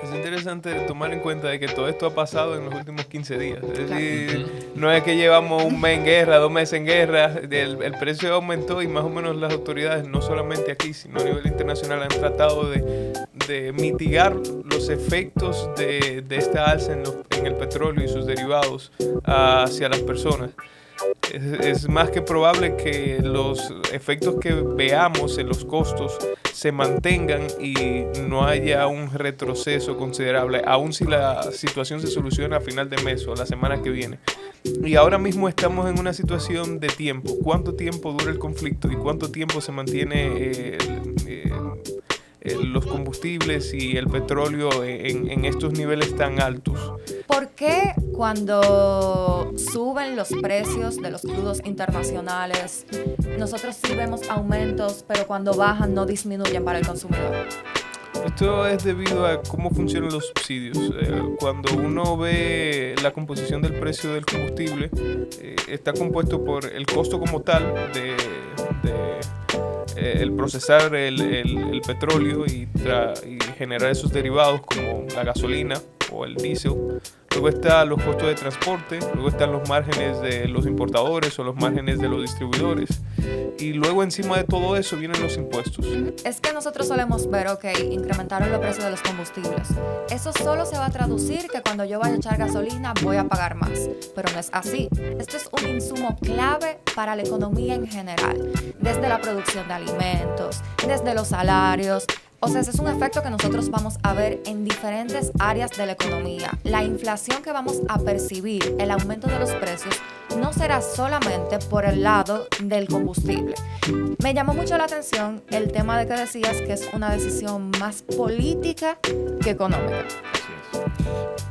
Es interesante tomar en cuenta de que todo esto ha pasado en los últimos 15 días. Es Claro. decir, no es que llevamos un mes en guerra, 2 meses en guerra. El precio aumentó y más o menos las autoridades, no solamente aquí, sino a nivel internacional, han tratado de mitigar los efectos de esta alza en el petróleo y sus derivados hacia las personas. Es más que probable que los efectos que veamos en los costos se mantengan y no haya un retroceso considerable, aun si la situación se soluciona a final de mes o la semana que viene. Y ahora mismo estamos en una situación de tiempo. ¿Cuánto tiempo dura el conflicto y cuánto tiempo se mantiene los combustibles y el petróleo en estos niveles tan altos? ¿Por qué cuando suben los precios de los crudos internacionales, nosotros sí vemos aumentos, pero cuando bajan no disminuyen para el consumidor? Esto es debido a cómo funcionan los subsidios. Cuando uno ve la composición del precio del combustible, está compuesto por el costo como tal el procesar el petróleo y generar esos derivados como la gasolina o el diésel. Luego están los costos de transporte, luego están los márgenes de los importadores o los márgenes de los distribuidores. Y luego encima de todo eso vienen los impuestos. Es que nosotros solemos ver, ok, incrementaron los precios de los combustibles. Eso solo se va a traducir que cuando yo vaya a echar gasolina voy a pagar más. Pero no es así. Esto es un insumo clave para la economía en general. Desde la producción de alimentos, desde los salarios. O sea, ese es un efecto que nosotros vamos a ver en diferentes áreas de la economía. La inflación que vamos a percibir, el aumento de los precios, no será solamente por el lado del combustible. Me llamó mucho la atención el tema de que decías que es una decisión más política que económica.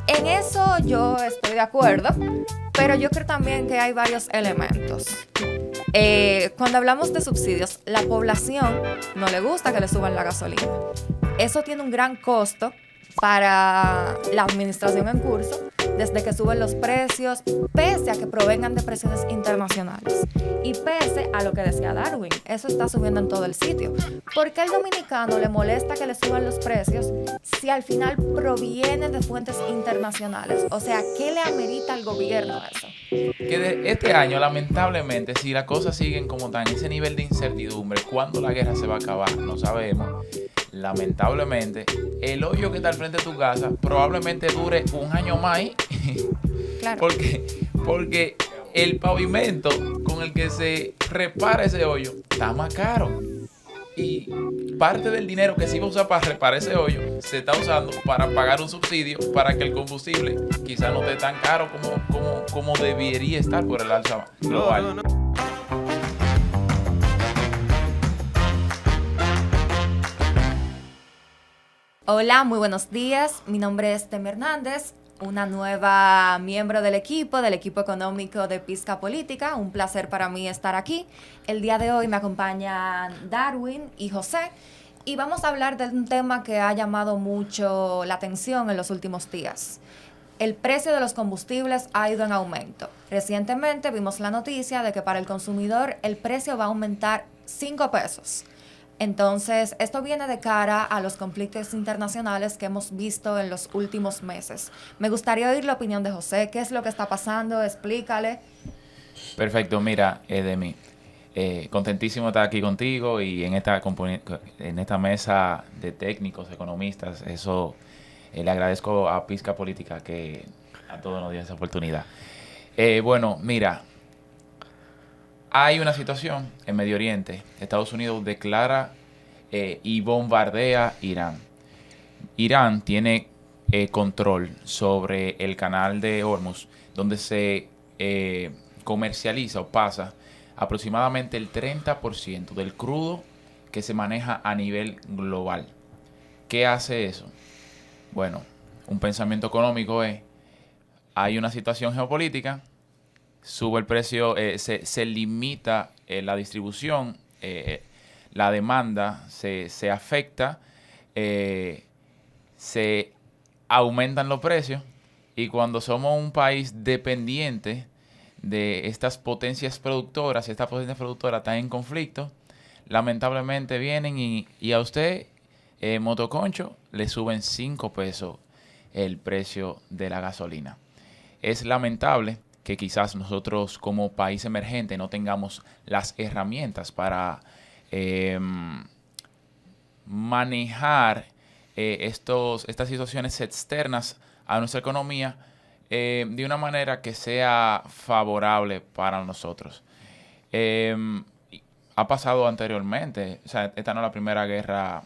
En eso yo estoy de acuerdo, pero yo creo también que hay varios elementos. Cuando hablamos de subsidios, la población no le gusta que le suban la gasolina. Eso tiene un gran costo para la administración en curso, desde que suben los precios, pese a que provengan de presiones internacionales. Y pese a lo que decía Darwin, eso está subiendo en todo el sitio. ¿Por qué al dominicano le molesta que le suban los precios si al final provienen de fuentes internacionales? O sea, ¿qué le amerita al gobierno eso? Que este año, lamentablemente, si las cosas siguen como están, ese nivel de incertidumbre, ¿cuándo la guerra se va a acabar? No sabemos. Lamentablemente, el hoyo que está al frente de tu casa probablemente dure un año más. Claro. Porque el pavimento con el que se repara ese hoyo está más caro. Y parte del dinero que se iba a usar para reparar ese hoyo se está usando para pagar un subsidio para que el combustible quizás no esté tan caro como debería estar por el alza global. No. Hola, muy buenos días. Mi nombre es Temi Hernández, una nueva miembro del equipo económico de Pizca Política. Un placer para mí estar aquí. El día de hoy me acompañan Darwin y José y vamos a hablar de un tema que ha llamado mucho la atención en los últimos días. El precio de los combustibles ha ido en aumento. Recientemente vimos la noticia de que para el consumidor el precio va a aumentar 5 pesos. Entonces, esto viene de cara a los conflictos internacionales que hemos visto en los últimos meses. Me gustaría oír la opinión de José. ¿Qué es lo que está pasando? Explícale. Perfecto, mira, Demi, contentísimo de estar aquí contigo y en esta mesa de técnicos, economistas. Eso le agradezco a Pizca Política que a todos nos dio esa oportunidad. Bueno, mira, hay una situación en Medio Oriente. Estados Unidos declara y bombardea Irán. Irán tiene control sobre el canal de Hormuz, donde se comercializa o pasa aproximadamente el 30% del crudo que se maneja a nivel global. ¿Qué hace eso? Bueno, un pensamiento económico es, hay una situación geopolítica, sube el precio, se limita la distribución, la demanda se afecta, se aumentan los precios y cuando somos un país dependiente de estas potencias productoras y estas potencias productoras están en conflicto, lamentablemente vienen y a usted Motoconcho le suben 5 pesos el precio de la gasolina. Es lamentable que quizás nosotros como país emergente no tengamos las herramientas para manejar estas situaciones externas a nuestra economía de una manera que sea favorable para nosotros. Ha pasado anteriormente, o sea, esta no es la primera guerra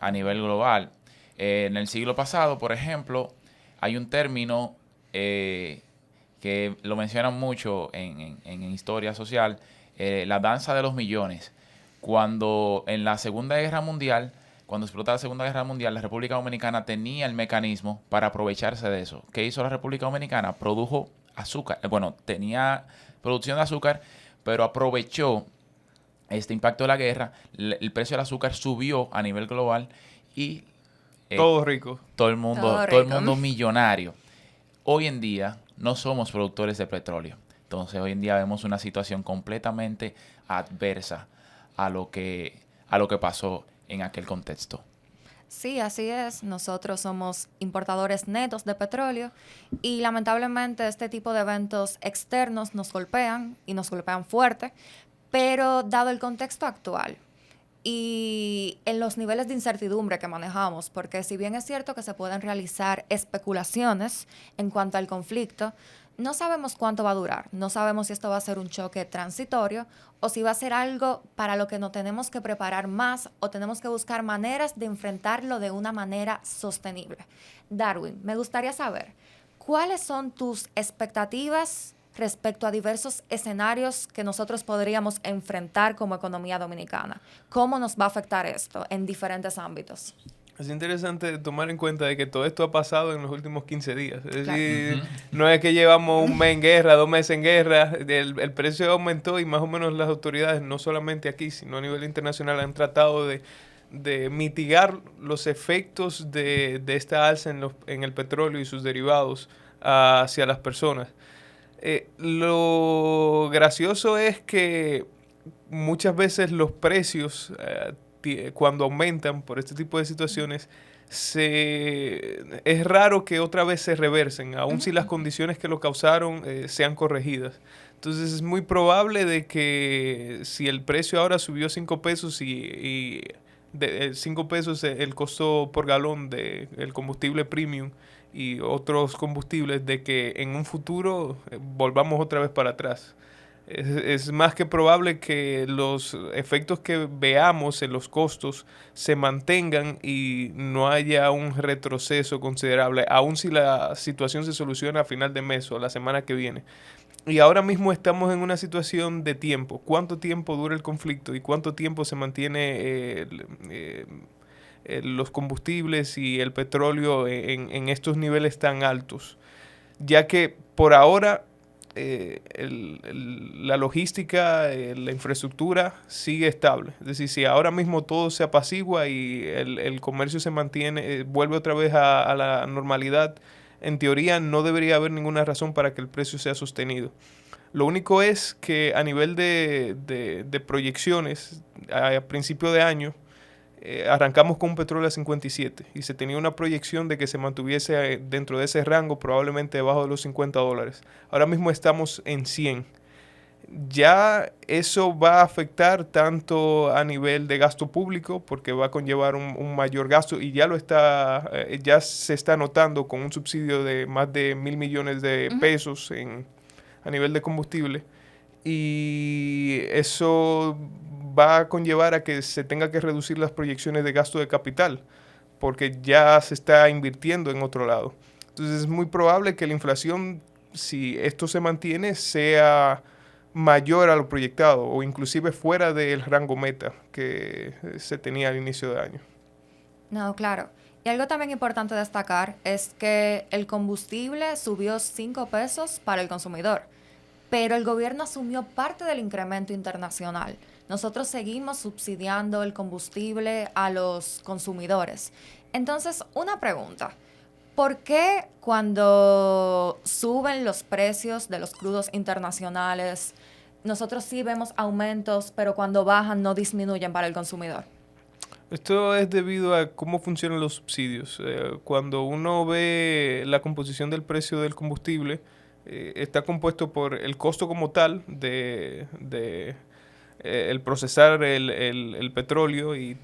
a nivel global. En el siglo pasado, por ejemplo, hay un término que lo mencionan mucho en historia social, la danza de los millones. Cuando en la Segunda Guerra Mundial, cuando explotó la Segunda Guerra Mundial, la República Dominicana tenía el mecanismo para aprovecharse de eso. ¿Qué hizo la República Dominicana? Produjo azúcar. Bueno, tenía producción de azúcar, pero aprovechó este impacto de la guerra. El precio del azúcar subió a nivel global y todo rico. Todo el mundo millonario. Hoy en día no somos productores de petróleo. Entonces hoy en día vemos una situación completamente adversa a lo que pasó en aquel contexto. Sí, así es. Nosotros somos importadores netos de petróleo y lamentablemente este tipo de eventos externos nos golpean y nos golpean fuerte, pero dado el contexto actual y en los niveles de incertidumbre que manejamos, porque si bien es cierto que se pueden realizar especulaciones en cuanto al conflicto, no sabemos cuánto va a durar, no sabemos si esto va a ser un choque transitorio o si va a ser algo para lo que nos tenemos que preparar más o tenemos que buscar maneras de enfrentarlo de una manera sostenible. Darwin, me gustaría saber, ¿cuáles son tus expectativas respecto a diversos escenarios que nosotros podríamos enfrentar como economía dominicana? ¿Cómo nos va a afectar esto en diferentes ámbitos? Es interesante tomar en cuenta de que todo esto ha pasado en los últimos 15 días. Es Claro. decir, no es que llevamos un mes en guerra, 2 meses en guerra. El precio aumentó y más o menos las autoridades, no solamente aquí, sino a nivel internacional, han tratado de mitigar los efectos de esta alza en el petróleo y sus derivados hacia las personas. Lo gracioso es que muchas veces los precios cuando aumentan por este tipo de situaciones, es raro que otra vez se reversen, aun si las condiciones que lo causaron sean corregidas. Entonces es muy probable de que si el precio ahora subió 5 pesos y 5 pesos el costo por galón del combustible premium y otros combustibles, de que en un futuro volvamos otra vez para atrás. Es más que probable que los efectos que veamos en los costos se mantengan y no haya un retroceso considerable, aun si la situación se soluciona a final de mes o la semana que viene. Y ahora mismo estamos en una situación de tiempo. ¿Cuánto tiempo dura el conflicto y cuánto tiempo se mantiene los combustibles y el petróleo en estos niveles tan altos? Ya que por ahora la logística, la infraestructura sigue estable. Es decir, si ahora mismo todo se apacigua y el comercio se mantiene, vuelve otra vez a la normalidad, en teoría no debería haber ninguna razón para que el precio sea sostenido. Lo único es que a nivel de proyecciones, a principio de año, arrancamos con un petróleo a 57 y se tenía una proyección de que se mantuviese dentro de ese rango, probablemente debajo de los $50. Ahora mismo estamos en 100. Ya eso va a afectar tanto a nivel de gasto público, porque va a conllevar un mayor gasto y ya se está notando con un subsidio de más de 1,000 millones de pesos a nivel de combustible, y eso va a conllevar a que se tenga que reducir las proyecciones de gasto de capital, porque ya se está invirtiendo en otro lado. Entonces es muy probable que la inflación, si esto se mantiene, sea mayor a lo proyectado o inclusive fuera del rango meta que se tenía al inicio de año. No, claro. Y algo también importante destacar es que el combustible subió 5 pesos para el consumidor, pero el gobierno asumió parte del incremento internacional. Nosotros seguimos subsidiando el combustible a los consumidores. Entonces, una pregunta. ¿Por qué cuando suben los precios de los crudos internacionales, nosotros sí vemos aumentos, pero cuando bajan no disminuyen para el consumidor? Esto es debido a cómo funcionan los subsidios. Cuando uno ve la composición del precio del combustible, está compuesto por el costo como tal de el procesar el petróleo y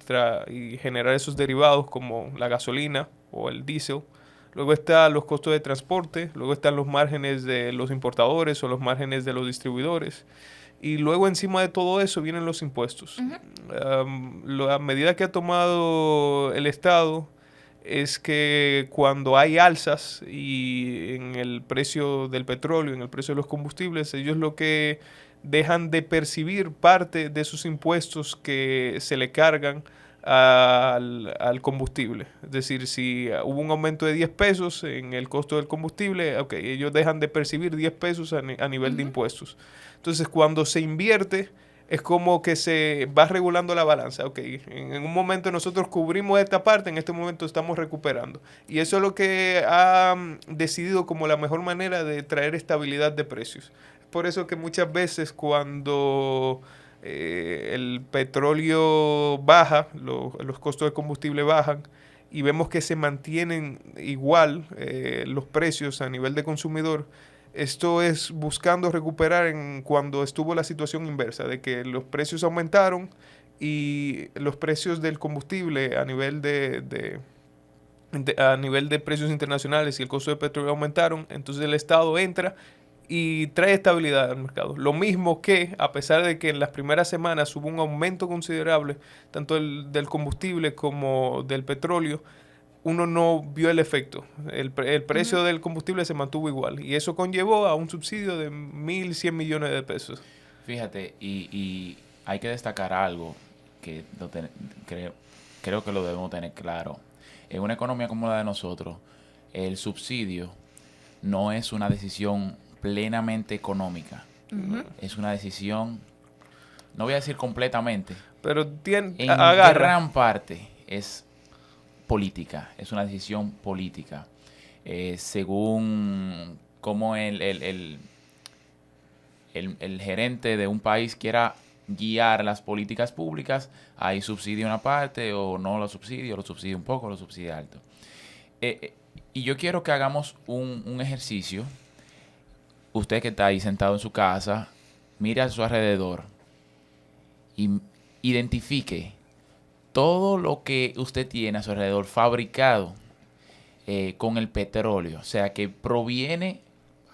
generar esos derivados como la gasolina o el diésel. Luego están los costos de transporte, luego están los márgenes de los importadores o los márgenes de los distribuidores. Y luego encima de todo eso vienen los impuestos. La medida que ha tomado el Estado es que cuando hay alzas y en el precio del petróleo, en el precio de los combustibles, ellos lo que dejan de percibir parte de sus impuestos que se le cargan al combustible. Es decir, si hubo un aumento de 10 pesos en el costo del combustible, okay, ellos dejan de percibir 10 pesos a nivel de impuestos. Entonces, cuando se invierte, es como que se va regulando la balanza. Okay, en un momento nosotros cubrimos esta parte, en este momento estamos recuperando. Y eso es lo que ha decidido como la mejor manera de traer estabilidad de precios. Por eso que muchas veces cuando el petróleo baja, los costos de combustible bajan y vemos que se mantienen igual los precios a nivel de consumidor, esto es buscando recuperar en cuando estuvo la situación inversa, de que los precios aumentaron y los precios del combustible a nivel a nivel de precios internacionales y el costo de petróleo aumentaron, entonces el Estado entra y trae estabilidad al mercado. Lo mismo que, a pesar de que en las primeras semanas hubo un aumento considerable, tanto del combustible como del petróleo, uno no vio el efecto. El precio del combustible se mantuvo igual y eso conllevó a un subsidio de 1.100 millones de pesos. Fíjate, y hay que destacar algo que creo que lo debemos tener claro. En una economía como la de nosotros, el subsidio no es una decisión plenamente económica. Es una decisión, no voy a decir completamente, pero en gran parte es política, es una decisión política. Según cómo el gerente de un país quiera guiar las políticas públicas, ahí subsidia una parte o no lo subsidia un poco, lo subsidia alto. Y yo quiero que hagamos un ejercicio. Usted que está ahí sentado en su casa, mire a su alrededor y identifique todo lo que usted tiene a su alrededor fabricado con el petróleo. O sea, que proviene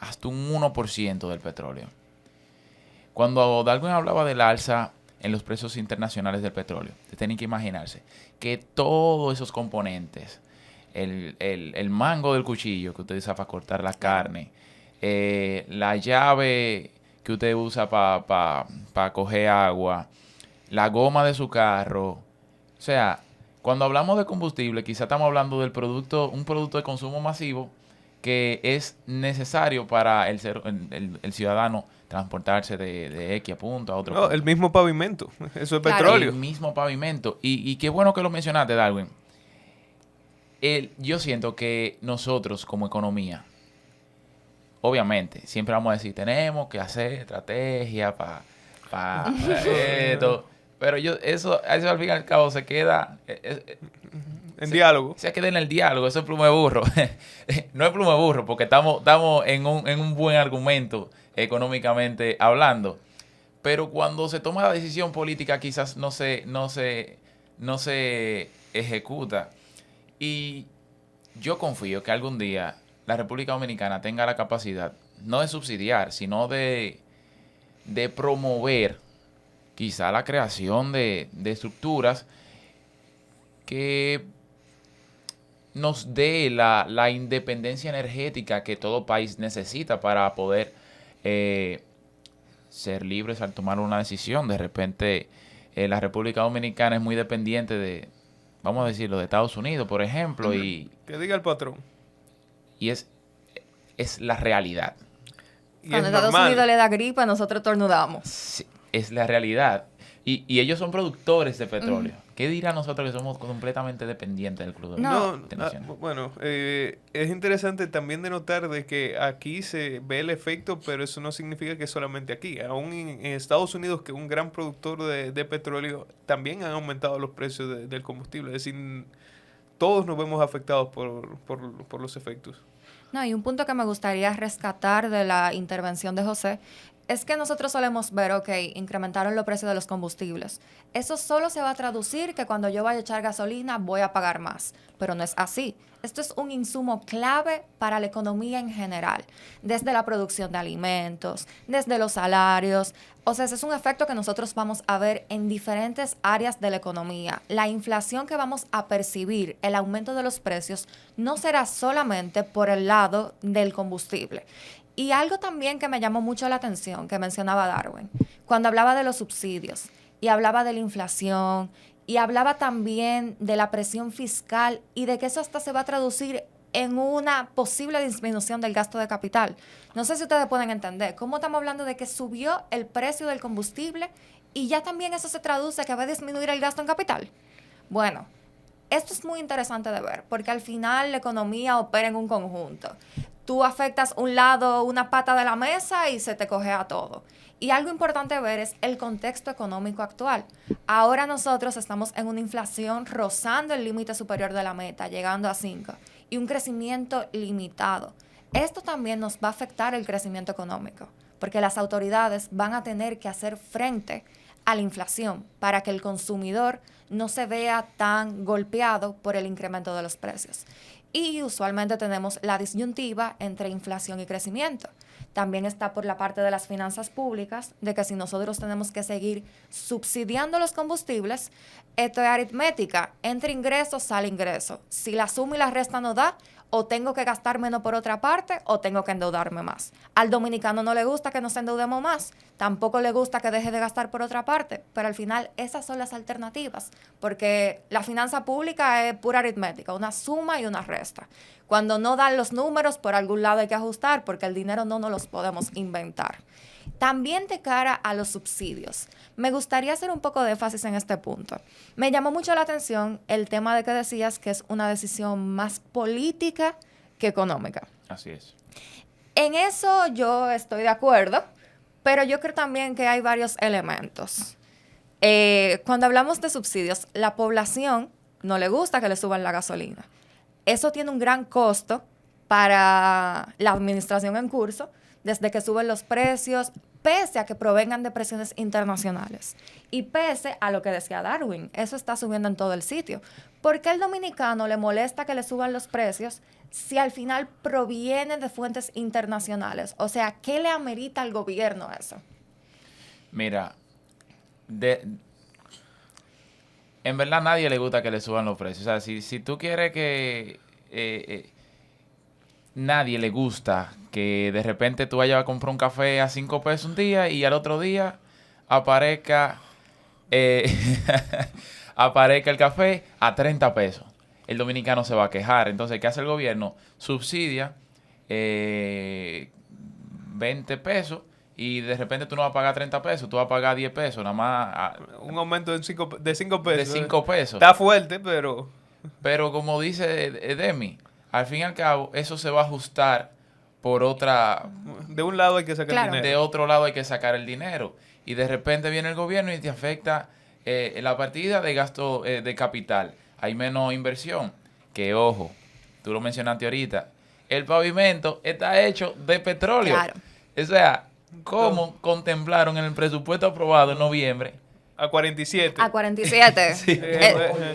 hasta un 1% del petróleo. Cuando Darwin hablaba del alza en los precios internacionales del petróleo, usted tiene que imaginarse que todos esos componentes, el mango del cuchillo que usted usa para cortar la carne, la llave que usted usa para coger agua, la goma de su carro. O sea, cuando hablamos de combustible, quizá estamos hablando del un producto de consumo masivo que es necesario para el ciudadano transportarse de X a punto a otro punto. El mismo pavimento, eso es petróleo. El mismo pavimento. Y qué bueno que lo mencionaste, Darwin. Yo siento que nosotros como economía, obviamente, siempre vamos a decir, tenemos que hacer estrategia para esto. Pero eso al fin y al cabo se queda... diálogo. Se queda en el diálogo, eso es pluma de burro. No es pluma de burro, porque estamos en un buen argumento económicamente hablando. Pero cuando se toma la decisión política quizás no se ejecuta. Y yo confío que algún día la República Dominicana tenga la capacidad, no de subsidiar, sino de promover quizá la creación de estructuras que nos dé la independencia energética que todo país necesita para poder ser libres al tomar una decisión. De repente, la República Dominicana es muy dependiente de, vamos a decirlo, de Estados Unidos, por ejemplo. Y que diga el patrón. Y es la realidad. Cuando Estados Unidos le da gripa, nosotros tornudamos. Sí, es la realidad. Y ellos son productores de petróleo. ¿Qué dirá nosotros que somos completamente dependientes del crudo internacional? Bueno, es interesante también de notar de que aquí se ve el efecto, pero eso no significa que solamente aquí. Aún en Estados Unidos, que es un gran productor de petróleo, también han aumentado los precios del combustible. Es decir, todos nos vemos afectados por los efectos. No, y un punto que me gustaría rescatar de la intervención de José es que nosotros solemos ver, ok, incrementaron los precios de los combustibles. Eso solo se va a traducir que cuando yo vaya a echar gasolina voy a pagar más, pero no es así. Esto es un insumo clave para la economía en general, desde la producción de alimentos, desde los salarios. O sea, ese es un efecto que nosotros vamos a ver en diferentes áreas de la economía. La inflación que vamos a percibir, el aumento de los precios, no será solamente por el lado del combustible. Y algo también que me llamó mucho la atención, que mencionaba Darwin, cuando hablaba de los subsidios y hablaba de la inflación y hablaba también de la presión fiscal y de que eso hasta se va a traducir en una posible disminución del gasto de capital. No sé si ustedes pueden entender cómo estamos hablando de que subió el precio del combustible y ya también eso se traduce que va a disminuir el gasto en capital. Bueno, esto es muy interesante de ver porque al final la economía opera en un conjunto. Tú afectas un lado, una pata de la mesa y se te cojea todo. Y algo importante ver es el contexto económico actual. Ahora nosotros estamos en una inflación rozando el límite superior de la meta, llegando a 5, y un crecimiento limitado. Esto también nos va a afectar el crecimiento económico, porque las autoridades van a tener que hacer frente a la inflación para que el consumidor no se vea tan golpeado por el incremento de los precios. Y usualmente tenemos la disyuntiva entre inflación y crecimiento. También está por la parte de las finanzas públicas, de que si nosotros tenemos que seguir subsidiando los combustibles, esto es aritmética. Entre ingresos, sale ingreso. Si la suma y la resta no da, o tengo que gastar menos por otra parte, o tengo que endeudarme más. Al dominicano no le gusta que nos endeudemos más, tampoco le gusta que deje de gastar por otra parte, pero al final esas son las alternativas, porque la finanza pública es pura aritmética, una suma y una resta. Cuando no dan los números, por algún lado hay que ajustar, porque el dinero no nos los podemos inventar. También de cara a los subsidios, me gustaría hacer un poco de énfasis en este punto. Me llamó mucho la atención el tema de que decías que es una decisión más política que económica. Así es. En eso yo estoy de acuerdo, pero yo creo también que hay varios elementos. Cuando hablamos de subsidios, la población no le gusta que le suban la gasolina. Eso tiene un gran costo para la administración en curso, desde que suben los precios, pese a que provengan de presiones internacionales. Y pese a lo que decía Darwin, eso está subiendo en todo el sitio. ¿Por qué al dominicano le molesta que le suban los precios si al final proviene de fuentes internacionales? O sea, ¿qué le amerita al gobierno eso? Mira, en verdad a nadie le gusta que le suban los precios. O sea, si tú quieres que... nadie le gusta que de repente tú vayas a comprar un café a 5 pesos un día y al otro día aparezca aparezca el café a 30 pesos. El dominicano se va a quejar. Entonces, ¿qué hace el gobierno? Subsidia 20 pesos y de repente tú no vas a pagar 30 pesos, tú vas a pagar 10 pesos, nada más. Un aumento de 5 pesos. De 5 pesos. Está fuerte, pero... Pero como dice Demi, al fin y al cabo, eso se va a ajustar por otra... De un lado hay que sacar el dinero. De otro lado hay que sacar el dinero. Y de repente viene el gobierno y te afecta la partida de gasto de capital. Hay menos inversión. Que, ojo, tú lo mencionaste ahorita, el pavimento está hecho de petróleo. Claro. O sea, ¿cómo contemplaron en el presupuesto aprobado en noviembre? A 47. A 47. Sí.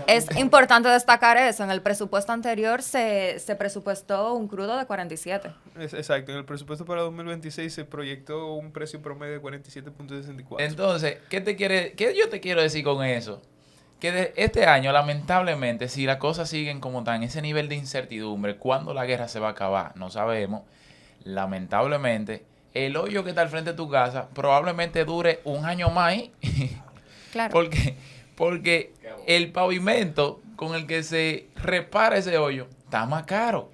Es importante destacar eso. En el presupuesto anterior se presupuestó un crudo de 47. Exacto. En el presupuesto para 2026 se proyectó un precio promedio de 47.64. Entonces, ¿qué yo te quiero decir con eso? Que este año, lamentablemente, si las cosas siguen como están, ese nivel de incertidumbre, ¿cuándo la guerra se va a acabar? No sabemos. Lamentablemente, el hoyo que está al frente de tu casa probablemente dure un año más ahí. Claro. Porque el pavimento con el que se repara ese hoyo está más caro.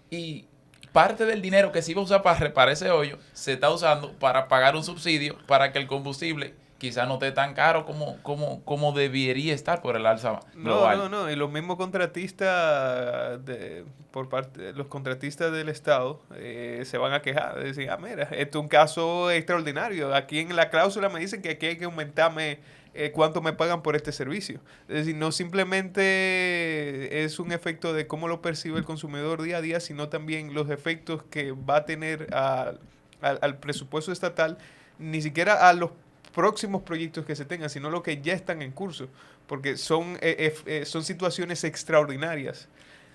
Y parte del dinero que se iba a usar para reparar ese hoyo se está usando para pagar un subsidio para que el combustible quizás no esté tan caro como debería estar por el alza global. No. Y los mismos contratistas, los contratistas del Estado se van a quejar. Decir, mira, esto es un caso extraordinario. Aquí en la cláusula me dicen que aquí hay que aumentarme cuánto me pagan por este servicio. Es decir, no simplemente es un efecto de cómo lo percibe el consumidor día a día, sino también los efectos que va a tener al presupuesto estatal, ni siquiera a los próximos proyectos que se tengan, sino los que ya están en curso, porque son situaciones extraordinarias.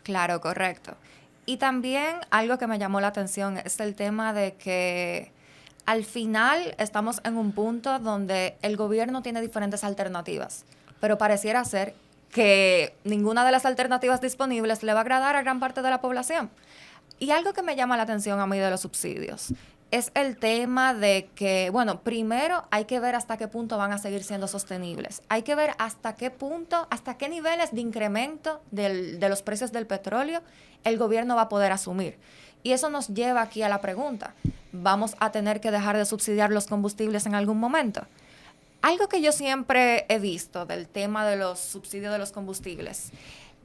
Claro, correcto. Y también algo que me llamó la atención es el tema de que al final estamos en un punto donde el gobierno tiene diferentes alternativas, pero pareciera ser que ninguna de las alternativas disponibles le va a agradar a gran parte de la población. Y algo que me llama la atención a mí de los subsidios es el tema de que, bueno, primero hay que ver hasta qué punto van a seguir siendo sostenibles. Hay que ver hasta qué punto, hasta qué niveles de incremento de los precios del petróleo el gobierno va a poder asumir. Y eso nos lleva aquí a la pregunta, ¿vamos a tener que dejar de subsidiar los combustibles en algún momento? Algo que yo siempre he visto del tema de los subsidios de los combustibles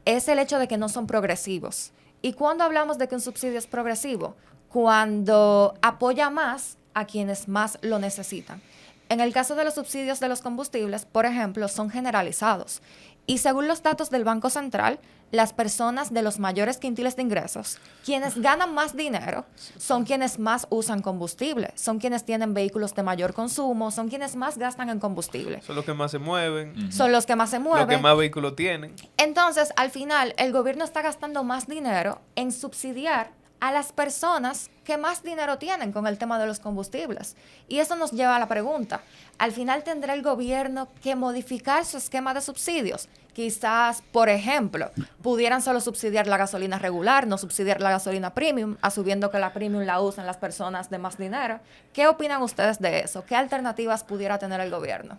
es el hecho de que no son progresivos. ¿Y cuándo hablamos de que un subsidio es progresivo? Cuando apoya más a quienes más lo necesitan. En el caso de los subsidios de los combustibles, por ejemplo, son generalizados. Y según los datos del Banco Central, las personas de los mayores quintiles de ingresos, quienes ganan más dinero, son quienes más usan combustible, son quienes tienen vehículos de mayor consumo, son quienes más gastan en combustible. Son los que más se mueven. Uh-huh. Son los que más se mueven. Los que más vehículos tienen. Entonces, al final, el gobierno está gastando más dinero en subsidiar a las personas que más dinero tienen con el tema de los combustibles. Y eso nos lleva a la pregunta, ¿al final tendrá el gobierno que modificar su esquema de subsidios? Quizás, por ejemplo, pudieran solo subsidiar la gasolina regular, no subsidiar la gasolina premium, asumiendo que la premium la usan las personas de más dinero. ¿Qué opinan ustedes de eso? ¿Qué alternativas pudiera tener el gobierno?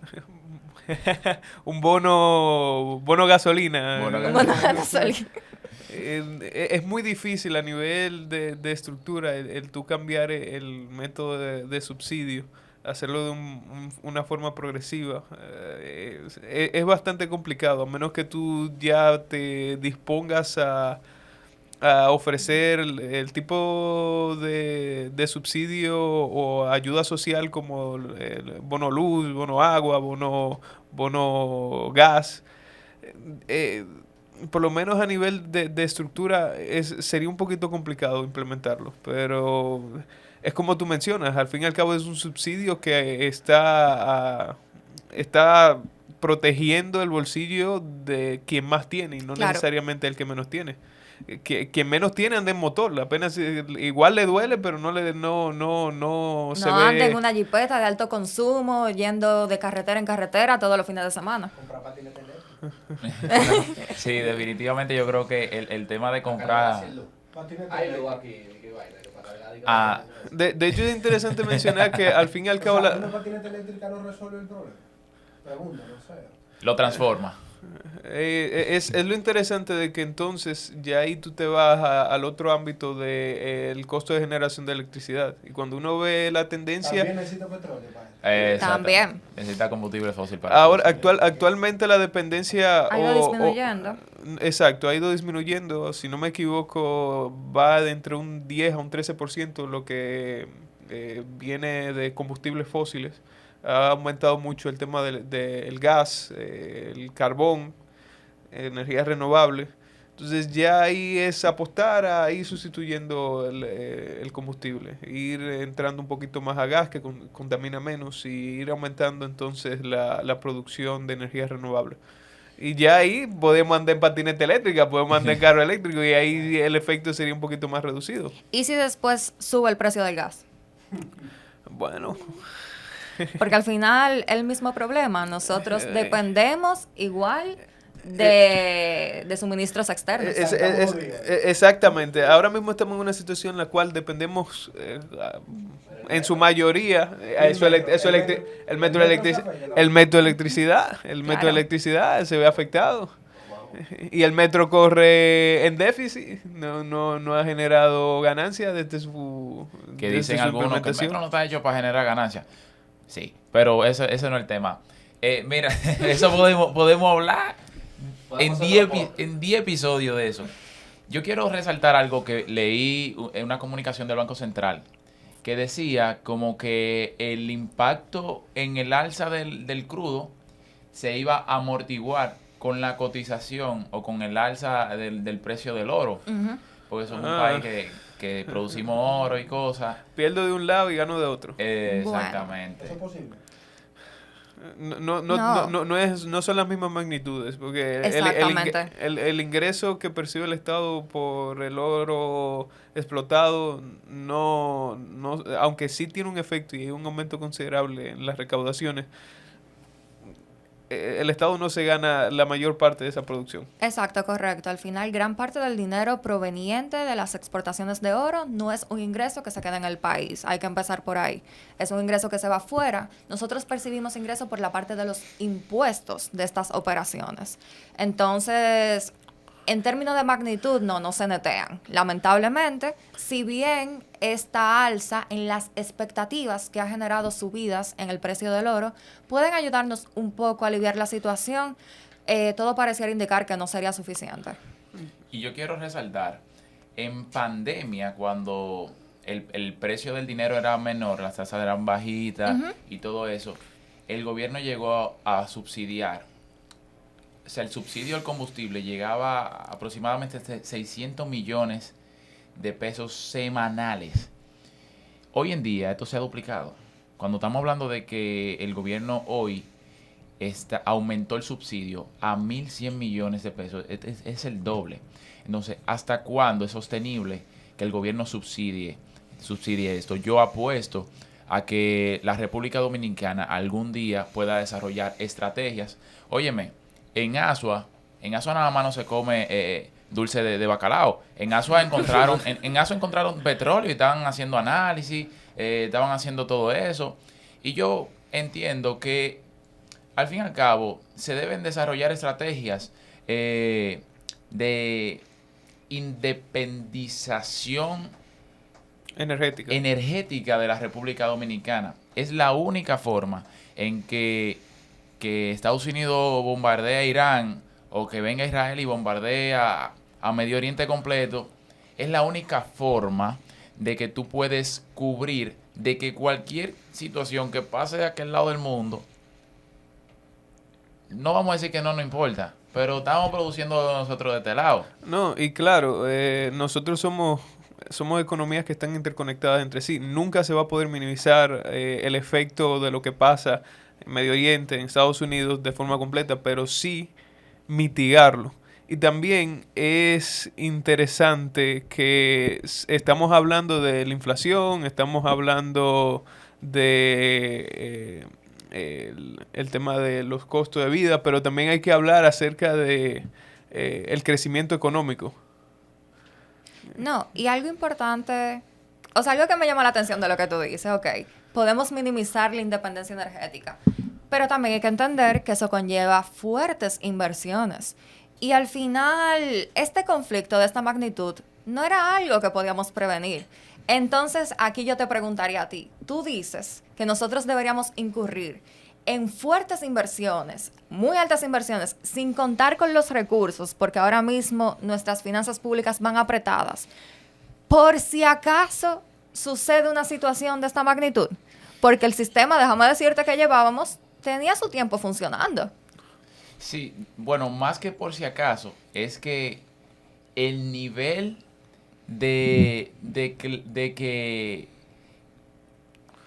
Un bono gasolina. Bono gasolina. Es muy difícil a nivel de estructura el tú cambiar el método de subsidio, hacerlo de una forma progresiva. Es bastante complicado, a menos que tú ya te dispongas a ofrecer el tipo de subsidio o ayuda social como el bono luz, bono agua, bono gas. Por lo menos a nivel de estructura sería un poquito complicado implementarlo, pero es como tú mencionas, al fin y al cabo es un subsidio que está protegiendo el bolsillo de quien más tiene y no necesariamente el que menos tiene. Quien menos tiene anda en motor, apenas igual le duele, pero no se ve. No anda en una jipeta de alto consumo, yendo de carretera en carretera todos los fines de semana. Comprar patinetes eléctricos. Sí, definitivamente yo creo que el tema de comprar... Hay luz aquí, que baila. De hecho es interesante mencionar que al fin y al cabo... ¿Una patineta eléctrica no resuelve el problema? Pregunta, no sé. Lo transforma. Es lo interesante de que entonces ya ahí tú te vas al otro ámbito del costo de generación de electricidad. Y cuando uno ve la tendencia... También necesita petróleo para eso. También. Necesita combustible fósil para ahora actualmente la dependencia... Ha ido disminuyendo. Exacto, ha ido disminuyendo. Si no me equivoco, va de entre un 10 a un 13% lo que viene de combustibles fósiles. Ha aumentado mucho el tema del gas, el carbón, energías renovables. Entonces ya ahí es apostar a ir sustituyendo el combustible, ir entrando un poquito más a gas que contamina menos y ir aumentando entonces la producción de energías renovables. Y ya ahí podemos andar en patineta eléctrica, podemos andar en carro eléctrico y ahí el efecto sería un poquito más reducido. ¿Y si después sube el precio del gas? Bueno... Porque al final el mismo problema, nosotros dependemos igual de suministros externos. Exactamente, ahora mismo estamos en una situación en la cual dependemos en su mayoría el metro de electricidad se ve afectado. Y el metro corre en déficit, no ha generado ganancias desde su que dicen algunos que el metro no está hecho para generar ganancias. Sí, pero ese no es el tema. Mira, eso podemos hablar en 10 episodios de eso. Yo quiero resaltar algo que leí en una comunicación del Banco Central, que decía como que el impacto en el alza del crudo se iba a amortiguar con la cotización o con el alza del precio del oro. Porque somos un país que producimos oro y cosas. Pierdo de un lado y gano de otro. Exactamente. ¿Eso es posible? No son las mismas magnitudes, porque Exactamente. el ingreso que percibe el Estado por el oro explotado, aunque sí tiene un efecto y hay un aumento considerable en las recaudaciones, el Estado no se gana la mayor parte de esa producción. Exacto, correcto. Al final, gran parte del dinero proveniente de las exportaciones de oro no es un ingreso que se queda en el país. Hay que empezar por ahí. Es un ingreso que se va afuera. Nosotros percibimos ingreso por la parte de los impuestos de estas operaciones. Entonces, en términos de magnitud, no se netean. Lamentablemente, si bien esta alza en las expectativas que ha generado subidas en el precio del oro pueden ayudarnos un poco a aliviar la situación, todo pareciera indicar que no sería suficiente. Y yo quiero resaltar, en pandemia, cuando el precio del dinero era menor, las tasas eran bajitas y todo eso, el gobierno llegó a subsidiar. O sea, el subsidio al combustible llegaba a aproximadamente 600 millones de pesos semanales. Hoy en día esto se ha duplicado. Cuando estamos hablando de que el gobierno hoy aumentó el subsidio a 1.100 millones de pesos, es el doble. Entonces, ¿hasta cuándo es sostenible que el gobierno subsidie esto? Yo apuesto a que la República Dominicana algún día pueda desarrollar estrategias. Óyeme, en Asua nada más no se come dulce de bacalao. En Asua encontraron petróleo y estaban haciendo análisis, estaban haciendo todo eso. Y yo entiendo que al fin y al cabo se deben desarrollar estrategias de independización energética de la República Dominicana. Es la única forma en que Estados Unidos bombardea a Irán o que venga Israel y bombardea a Medio Oriente completo. Es la única forma de que tú puedes cubrir de que cualquier situación que pase de aquel lado del mundo, no vamos a decir que no nos importa, pero estamos produciendo nosotros de este lado. No, y claro, nosotros somos economías que están interconectadas entre sí. Nunca se va a poder minimizar el efecto de lo que pasa en Medio Oriente, en Estados Unidos, de forma completa, pero sí mitigarlo. Y también es interesante que estamos hablando de la inflación, estamos hablando de el tema de los costos de vida, pero también hay que hablar acerca de el crecimiento económico. No, y algo importante, o sea, algo que me llama la atención de lo que tú dices, ok, podemos minimizar la independencia energética, pero también hay que entender que eso conlleva fuertes inversiones. Y al final, este conflicto de esta magnitud no era algo que podíamos prevenir. Entonces, aquí yo te preguntaría a ti, tú dices que nosotros deberíamos incurrir en fuertes inversiones, muy altas inversiones, sin contar con los recursos, porque ahora mismo nuestras finanzas públicas van apretadas, por si acaso sucede una situación de esta magnitud. Porque el sistema, déjame decirte que llevábamos, tenía su tiempo funcionando. Sí, bueno, más que por si acaso, es que el nivel de que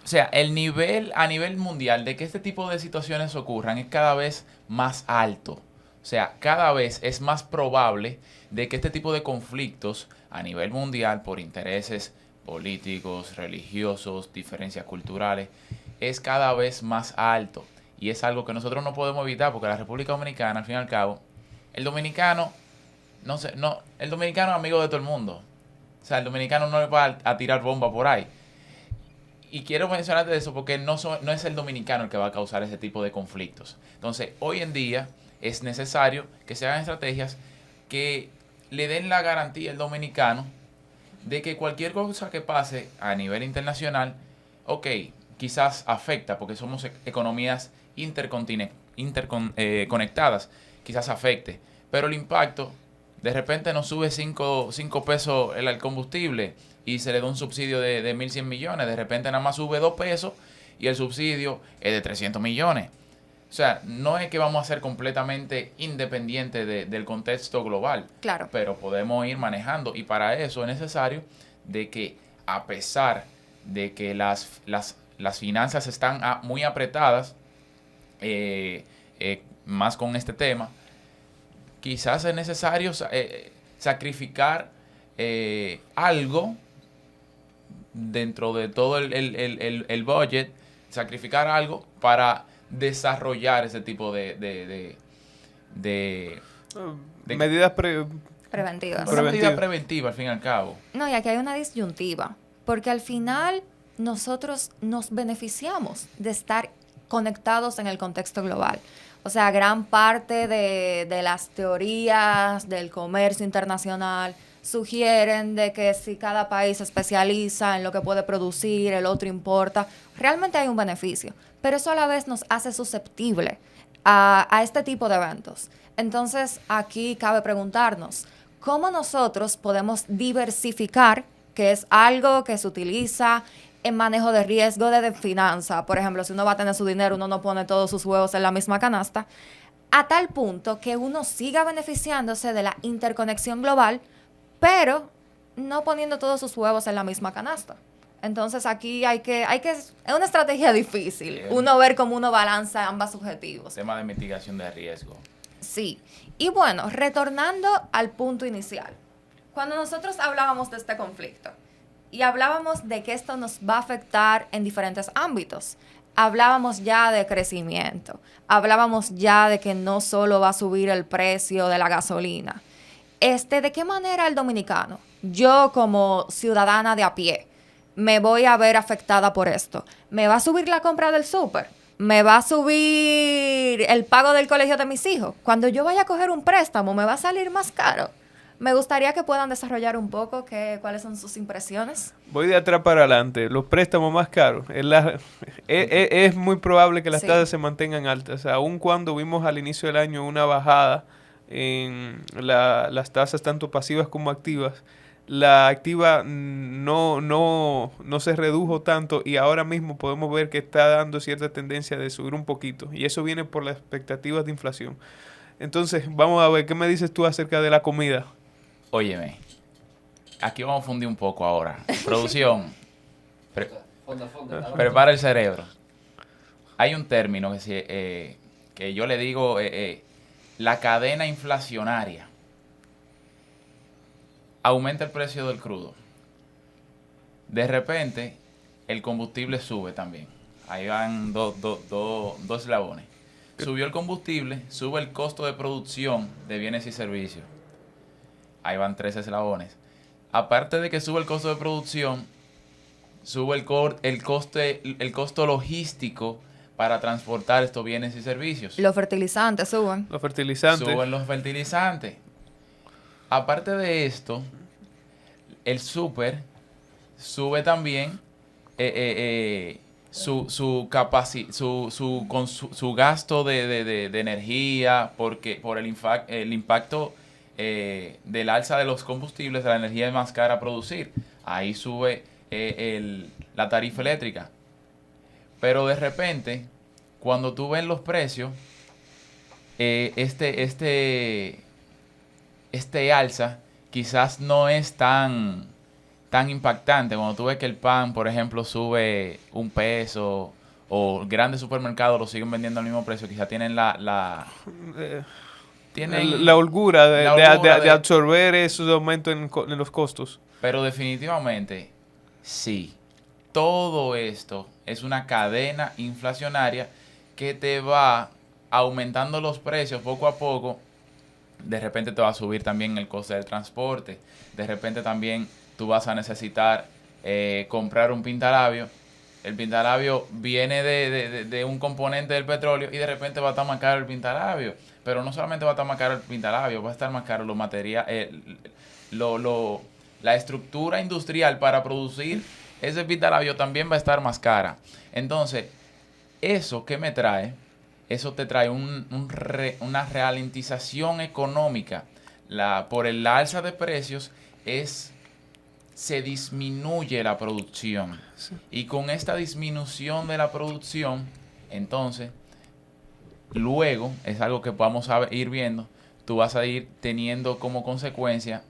o sea, el nivel a nivel mundial de que este tipo de situaciones ocurran es cada vez más alto. O sea, cada vez es más probable de que este tipo de conflictos a nivel mundial por intereses políticos, religiosos, diferencias culturales, es cada vez más alto. Y es algo que nosotros no podemos evitar porque la República Dominicana, al fin y al cabo, el dominicano, el dominicano es amigo de todo el mundo. O sea, el dominicano no le va a tirar bomba por ahí. Y quiero mencionarte de eso porque no es el dominicano el que va a causar ese tipo de conflictos. Entonces, hoy en día es necesario que se hagan estrategias que le den la garantía al dominicano de que cualquier cosa que pase a nivel internacional, ok, quizás afecta, porque somos economías interconectadas, quizás afecte. Pero el impacto, de repente nos sube 5 pesos el combustible y se le da un subsidio de 1.100 millones. De repente nada más sube 2 pesos y el subsidio es de 300 millones. O sea, no es que vamos a ser completamente independientes del contexto global. Claro. Pero podemos ir manejando. Y para eso es necesario de que, a pesar de que las finanzas están muy apretadas, más con este tema, quizás es necesario sacrificar algo dentro de todo el budget, sacrificar algo para desarrollar ese tipo de preventivas. Medidas una medida preventiva, al fin y al cabo. No, y aquí hay una disyuntiva, porque al final nosotros nos beneficiamos de estar conectados en el contexto global. O sea, gran parte de las teorías del comercio internacional sugieren de que si cada país se especializa en lo que puede producir, el otro importa, realmente hay un beneficio. Pero eso a la vez nos hace susceptible a este tipo de eventos. Entonces, aquí cabe preguntarnos, ¿cómo nosotros podemos diversificar, que es algo que se utiliza en manejo de riesgo de finanza? Por ejemplo, si uno va a tener su dinero, uno no pone todos sus huevos en la misma canasta, a tal punto que uno siga beneficiándose de la interconexión global, pero no poniendo todos sus huevos en la misma canasta. Entonces aquí es una estrategia difícil, uno ver cómo uno balanza ambos objetivos. Tema de mitigación de riesgo. Sí. Y bueno, retornando al punto inicial, cuando nosotros hablábamos de este conflicto y hablábamos de que esto nos va a afectar en diferentes ámbitos, hablábamos ya de crecimiento, hablábamos ya de que no solo va a subir el precio de la gasolina. ¿De qué manera el dominicano, yo como ciudadana de a pie, me voy a ver afectada por esto? ¿Me va a subir la compra del súper? ¿Me va a subir el pago del colegio de mis hijos? Cuando yo vaya a coger un préstamo, ¿me va a salir más caro? Me gustaría que puedan desarrollar un poco cuáles son sus impresiones. Voy de atrás para adelante. Los préstamos más caros. Es muy probable que las tasas se mantengan altas. Aun cuando vimos al inicio del año una bajada en las tasas tanto pasivas como activas, la activa no se redujo tanto y ahora mismo podemos ver que está dando cierta tendencia de subir un poquito. Y eso viene por las expectativas de inflación. Entonces, vamos a ver, ¿qué me dices tú acerca de la comida? Óyeme, aquí vamos a fundir un poco ahora. Producción, prepara el cerebro. Hay un término que yo le digo la cadena inflacionaria. Aumenta el precio del crudo. De repente, el combustible sube también. Ahí van dos eslabones. Subió el combustible, sube el costo de producción de bienes y servicios. Ahí van 3 eslabones. Aparte de que sube el costo de producción, sube el costo logístico para transportar estos bienes y servicios. Los fertilizantes suben. Los fertilizantes. Suben los fertilizantes. Aparte de esto, el súper sube también su gasto de energía, porque por el impacto del alza de los combustibles, la energía es más cara a producir. Ahí sube la tarifa eléctrica. Pero de repente, cuando tú ves los precios, este alza quizás no es tan impactante. Cuando tú ves que el pan, por ejemplo, sube 1 peso, o grandes supermercados lo siguen vendiendo al mismo precio, quizás tienen la holgura de absorber esos aumentos en los costos. Pero definitivamente, sí, todo esto es una cadena inflacionaria que te va aumentando los precios poco a poco. De repente te va a subir también el coste del transporte. De repente también tú vas a necesitar comprar un pintalabio. El pintalabio viene de un componente del petróleo y de repente va a estar más caro el pintalabio. Pero no solamente va a estar más caro el pintalabio, va a estar más caro la estructura industrial para producir ese pintalabio también va a estar más cara. Entonces, ¿eso qué me trae? Eso te trae una ralentización económica. Por el alza de precios se disminuye la producción. Sí. Y con esta disminución de la producción, entonces, luego, es algo que vamos a ir viendo, tú vas a ir teniendo como consecuencia,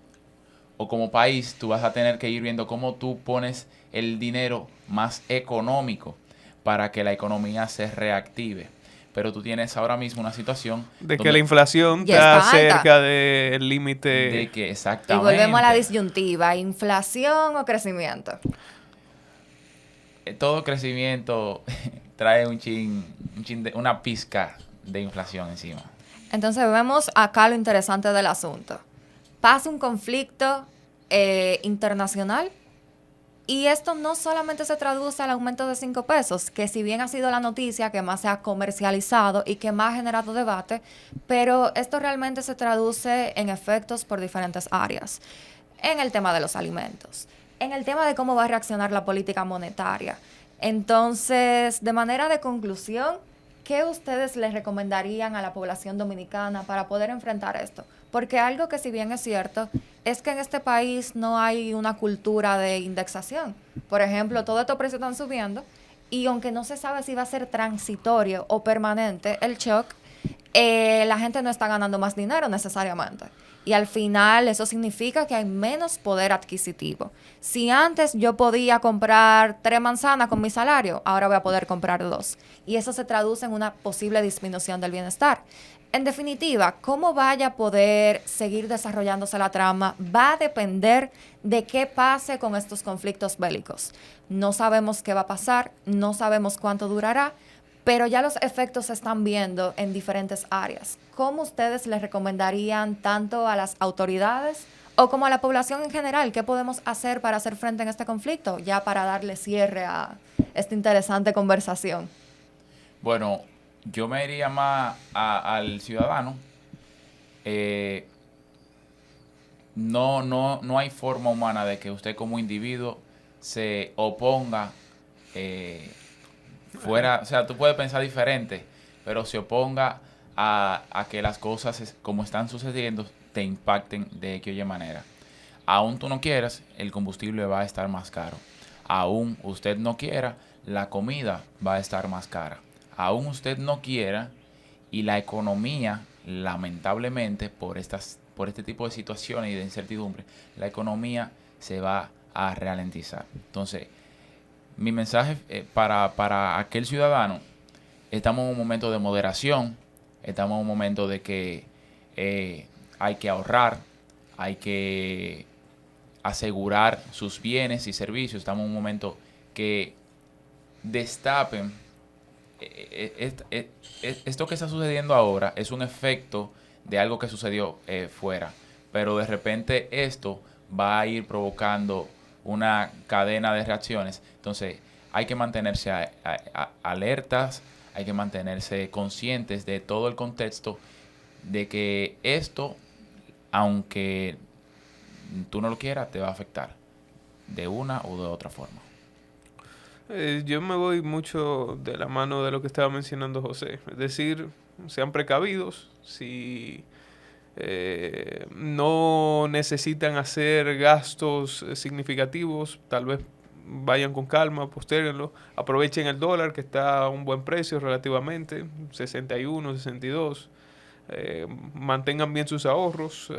o como país, tú vas a tener que ir viendo cómo tú pones el dinero más económico para que la economía se reactive. Pero tú tienes ahora mismo una situación De que donde- la inflación Ya está está alta. cerca del límite. de que Y exactamente volvemos a la disyuntiva, inflación o crecimiento. todo crecimiento trae una pizca de inflación encima. Entonces vemos acá lo interesante del asunto. Pasa un conflicto internacional y esto no solamente se traduce al aumento de 5 pesos, que si bien ha sido la noticia que más se ha comercializado y que más ha generado debate, pero esto realmente se traduce en efectos por diferentes áreas. En el tema de los alimentos, en el tema de cómo va a reaccionar la política monetaria. Entonces, de manera de conclusión, ¿qué ustedes les recomendarían a la población dominicana para poder enfrentar esto? Porque algo que si bien es cierto, es que en este país no hay una cultura de indexación. Por ejemplo, todos estos precios están subiendo y aunque no se sabe si va a ser transitorio o permanente el shock, la gente no está ganando más dinero necesariamente. Y al final eso significa que hay menos poder adquisitivo. Si antes yo podía comprar 3 manzanas con mi salario, ahora voy a poder comprar 2. Y eso se traduce en una posible disminución del bienestar. En definitiva, cómo vaya a poder seguir desarrollándose la trama va a depender de qué pase con estos conflictos bélicos. No sabemos qué va a pasar, no sabemos cuánto durará, pero ya los efectos se están viendo en diferentes áreas. ¿Cómo ustedes les recomendarían tanto a las autoridades o como a la población en general? ¿Qué podemos hacer para hacer frente en este conflicto? Ya para darle cierre a esta interesante conversación. Bueno, yo me iría más al ciudadano. No hay forma humana de que usted como individuo se oponga fuera, o sea, tú puedes pensar diferente, pero se oponga a que las cosas como están sucediendo te impacten de aquella manera. Aún tú no quieras, el combustible va a estar más caro. Aún usted no quiera, la comida va a estar más cara. Aún usted no quiera y la economía, lamentablemente, por este tipo de situaciones y de incertidumbre, la economía se va a ralentizar. Entonces, mi mensaje para aquel ciudadano, estamos en un momento de moderación, estamos en un momento de que hay que ahorrar, hay que asegurar sus bienes y servicios, estamos en un momento que destapen esto que está sucediendo ahora es un efecto de algo que sucedió fuera, pero de repente esto va a ir provocando una cadena de reacciones. Entonces hay que mantenerse alertas, hay que mantenerse conscientes de todo el contexto, de que esto, aunque tú no lo quieras, te va a afectar de una u de otra forma. Yo me voy mucho de la mano de lo que estaba mencionando José. Es decir, sean precavidos. Si no necesitan hacer gastos significativos, tal vez vayan con calma, postérenlo. Aprovechen el dólar, que está a un buen precio relativamente, 61, 62. Mantengan bien sus ahorros.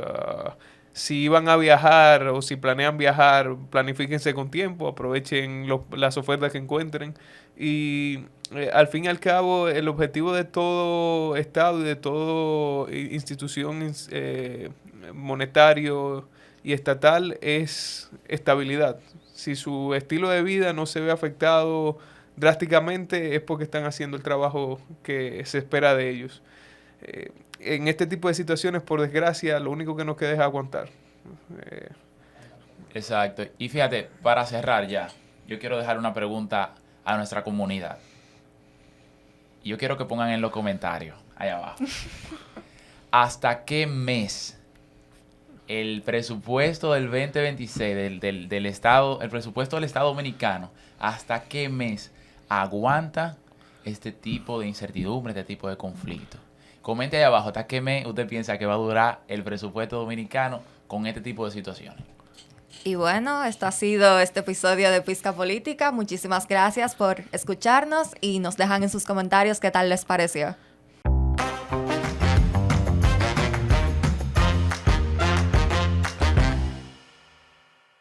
Si van a viajar o si planean viajar, planifíquense con tiempo, aprovechen las ofertas que encuentren. Y al fin y al cabo, el objetivo de todo Estado y de toda institución monetario y estatal es estabilidad. Si su estilo de vida no se ve afectado drásticamente, es porque están haciendo el trabajo que se espera de ellos. En este tipo de situaciones, por desgracia, lo único que nos queda es aguantar. Exacto. Y fíjate, para cerrar ya, yo quiero dejar una pregunta a nuestra comunidad. Yo quiero que pongan en los comentarios, ahí abajo. ¿Hasta qué mes el presupuesto del 2026 del Estado, el presupuesto del Estado Dominicano, ¿hasta qué mes aguanta este tipo de incertidumbre, este tipo de conflicto? Comente ahí abajo, ¿hasta qué mes usted piensa que va a durar el presupuesto dominicano con este tipo de situaciones? Y bueno, esto ha sido este episodio de Pizca Política. Muchísimas gracias por escucharnos y nos dejan en sus comentarios qué tal les pareció.